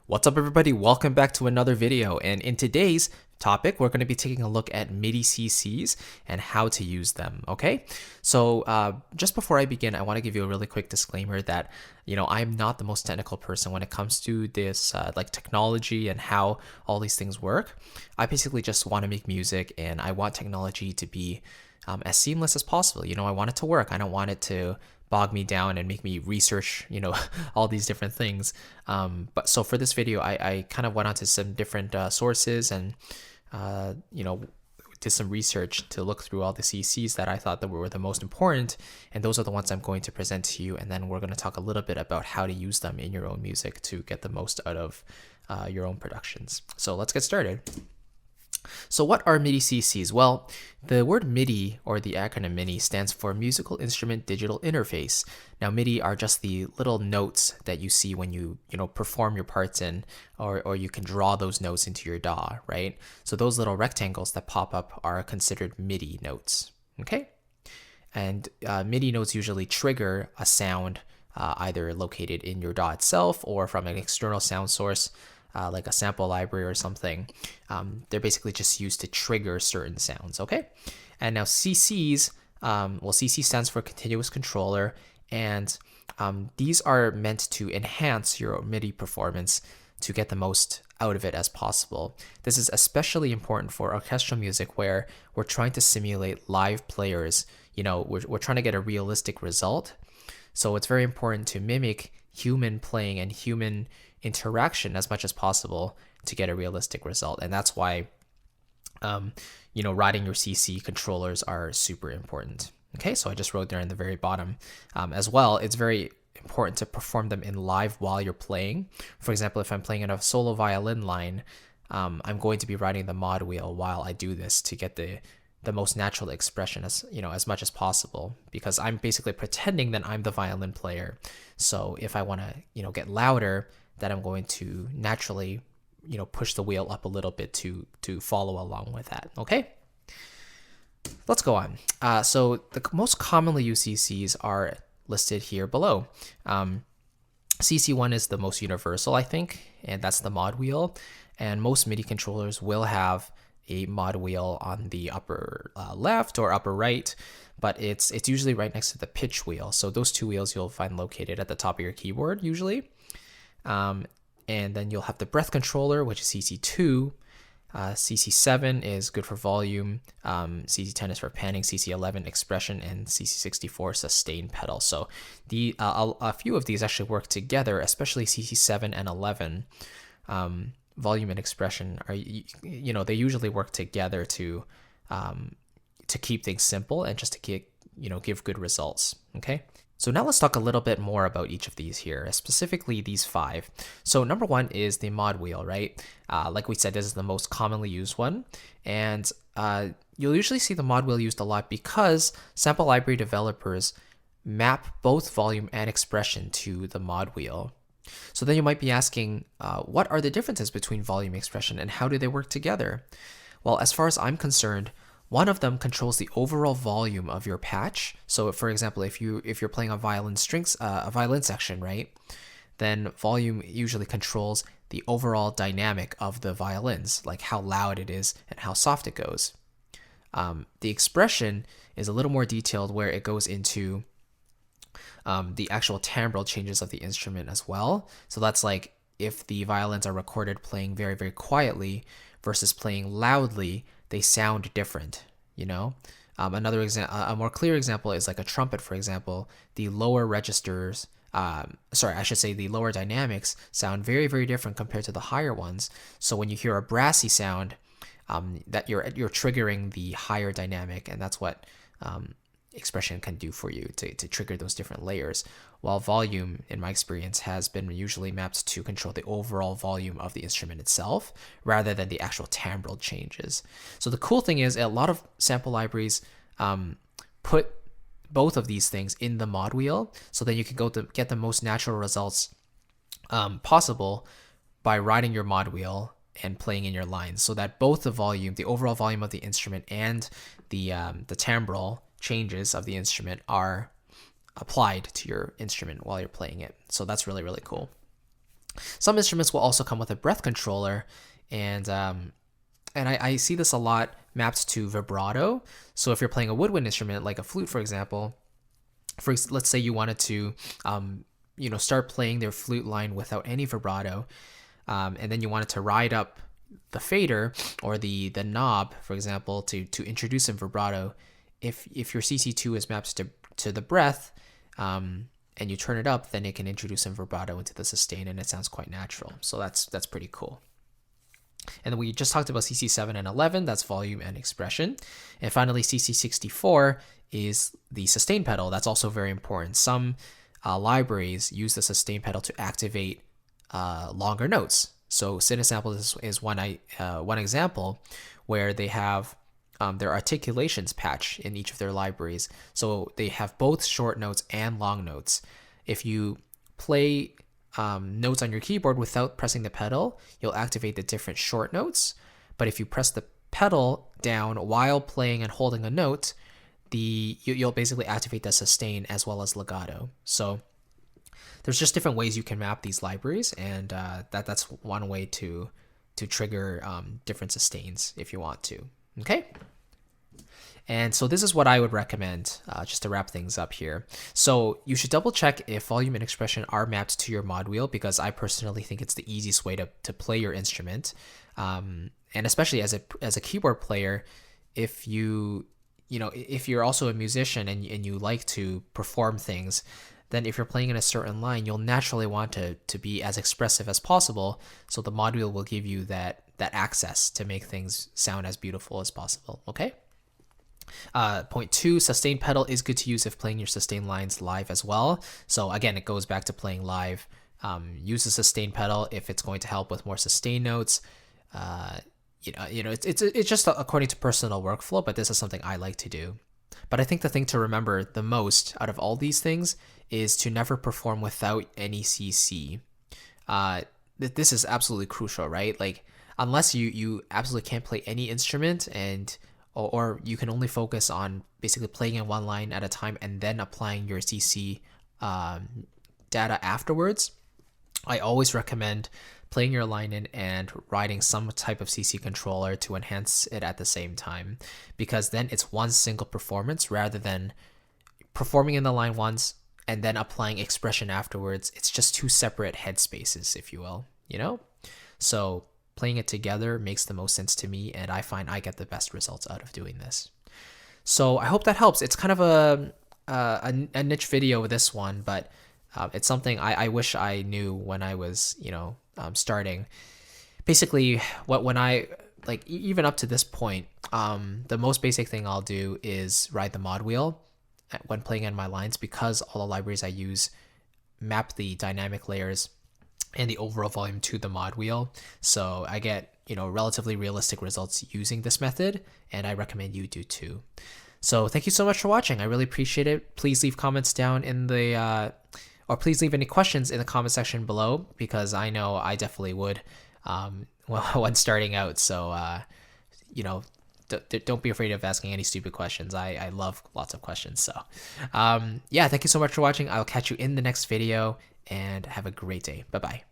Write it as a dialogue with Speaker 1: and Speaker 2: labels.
Speaker 1: What's up, everybody? Welcome back to another video. And in today's topic, we're going to be taking a look at MIDI CCs and how to use them. Okay, so just before I begin, I want to give you a really quick disclaimer that I'm not the most technical person when it comes to this like technology and how all these things work. I basically just want to make music, and I want technology to be as seamless as possible. I want it to work. I don't want it to bog me down and make me research, all these different things. But so for this video, I kind of went onto some different sources and, did some research to look through all the CCs that I thought that were the most important. And those are the ones I'm going to present to you. And then we're going to talk a little bit about how to use them in your own music to get the most out of your own productions. So let's get started. So what are MIDI CCs? Well, the word MIDI, or the acronym MIDI, stands for Musical Instrument Digital Interface. Now, MIDI are just the little notes that you see when you perform your parts in, or you can draw those notes into your DAW, right? So those little rectangles that pop up are considered MIDI notes, okay? And MIDI notes usually trigger a sound either located in your DAW itself or from an external sound source, like a sample library or something. They're basically just used to trigger certain sounds, okay? And now CCs, CC stands for Continuous Controller, and these are meant to enhance your MIDI performance to get the most out of it as possible. This is especially important for orchestral music where we're trying to simulate live players. We're trying to get a realistic result. So it's very important to mimic human playing and human interaction as much as possible to get a realistic result. And that's why writing your CC controllers are super important. Okay, so I just wrote there in the very bottom. As well, it's very important to perform them in live while you're playing. For example, if I'm playing in a solo violin line, I'm going to be writing the mod wheel while I do this to get the most natural expression as much as possible, because I'm basically pretending that I'm the violin player. So if I want to get louder, that I'm going to naturally push the wheel up a little bit to follow along with that. Okay, let's go on. So the most commonly used CCs are listed here below. CC1 is the most universal, I think, and that's the mod wheel. And most MIDI controllers will have a mod wheel on the upper left or upper right, but it's usually right next to the pitch wheel. So those two wheels you'll find located at the top of your keyboard usually. And then you'll have the breath controller, which is CC2. CC7 is good for volume. CC10 is for panning. CC11 expression, and CC64 sustain pedal. So a few of these actually work together, especially CC7 and 11. Volume and expression are they usually work together to keep things simple and just to give good results. Okay. So now let's talk a little bit more about each of these here, specifically these 5. So number 1 is the mod wheel, right? Like we said, this is the most commonly used one. And you'll usually see the mod wheel used a lot because sample library developers map both volume and expression to the mod wheel. So then you might be asking, what are the differences between volume and expression and how do they work together? Well, as far as I'm concerned, one of them controls the overall volume of your patch. So for example, if you're playing a violin section, right? Then volume usually controls the overall dynamic of the violins, like how loud it is and how soft it goes. The expression is a little more detailed, where it goes into the actual timbral changes of the instrument as well. So that's like if the violins are recorded playing very, very quietly versus playing loudly, they sound different, Another example, a more clear example is like a trumpet, for example. The lower registers, the lower dynamics sound very, very different compared to the higher ones. So when you hear a brassy sound, that you're triggering the higher dynamic, and that's what expression can do for you to trigger those different layers, while volume, in my experience, has been usually mapped to control the overall volume of the instrument itself rather than the actual timbral changes. So the cool thing is a lot of sample libraries put both of these things in the mod wheel, so that you can go to get the most natural results possible by riding your mod wheel and playing in your lines, so that both the overall volume of the instrument and the timbral changes of the instrument are applied to your instrument while you're playing it. So that's really, really cool. Some instruments will also come with a breath controller, and I see this a lot mapped to vibrato. So if you're playing a woodwind instrument like a flute, for example, let's say you wanted to start playing their flute line without any vibrato, and then you wanted to ride up the fader or the knob, for example, to introduce some vibrato. If your CC2 is mapped to the breath, and you turn it up, then it can introduce some vibrato into the sustain, and it sounds quite natural. So that's pretty cool. And then we just talked about CC7 and 11, that's volume and expression. And finally, CC64 is the sustain pedal. That's also very important. Some libraries use the sustain pedal to activate longer notes. So Cinesample is one example where they have their articulations patch in each of their libraries. So they have both short notes and long notes. If you play notes on your keyboard without pressing the pedal, you'll activate the different short notes. But if you press the pedal down while playing and holding a note, you'll basically activate the sustain as well as legato. So there's just different ways you can map these libraries, and that's one way to trigger different sustains if you want to. Okay. And so this is what I would recommend, just to wrap things up here. So you should double check if volume and expression are mapped to your mod wheel, because I personally think it's the easiest way to play your instrument. And especially as a keyboard player, if if you're also a musician and you like to perform things, then if you're playing in a certain line, you'll naturally want to be as expressive as possible. So the mod wheel will give you that access to make things sound as beautiful as possible. Okay. Point 2, sustain pedal is good to use if playing your sustain lines live as well. So again, it goes back to playing live. Use the sustain pedal if it's going to help with more sustain notes. It's just according to personal workflow, but this is something I like to do. But I think the thing to remember the most out of all these things is to never perform without any CC. This is absolutely crucial, right? Like, unless you absolutely can't play any instrument, or you can only focus on basically playing in one line at a time and then applying your CC data afterwards, I always recommend playing your line in and writing some type of CC controller to enhance it at the same time, because then it's one single performance rather than performing in the line once and then applying expression afterwards. It's just two separate headspaces, if you will, So playing it together makes the most sense to me, and I find I get the best results out of doing this. So I hope that helps. It's kind of a niche video with this one, but it's something I wish I knew when I was starting. Basically, when I even up to this point, the most basic thing I'll do is ride the mod wheel when playing in my lines, because all the libraries I use map the dynamic layers and the overall volume to the mod wheel. So I get, relatively realistic results using this method, and I recommend you do too. So thank you so much for watching. I really appreciate it. Please leave comments down in the, or please leave any questions in the comment section below, because I know I definitely would, when starting out. So, don't be afraid of asking any stupid questions. I love lots of questions. So, yeah, thank you so much for watching. I'll catch you in the next video, and have a great day. Bye-bye.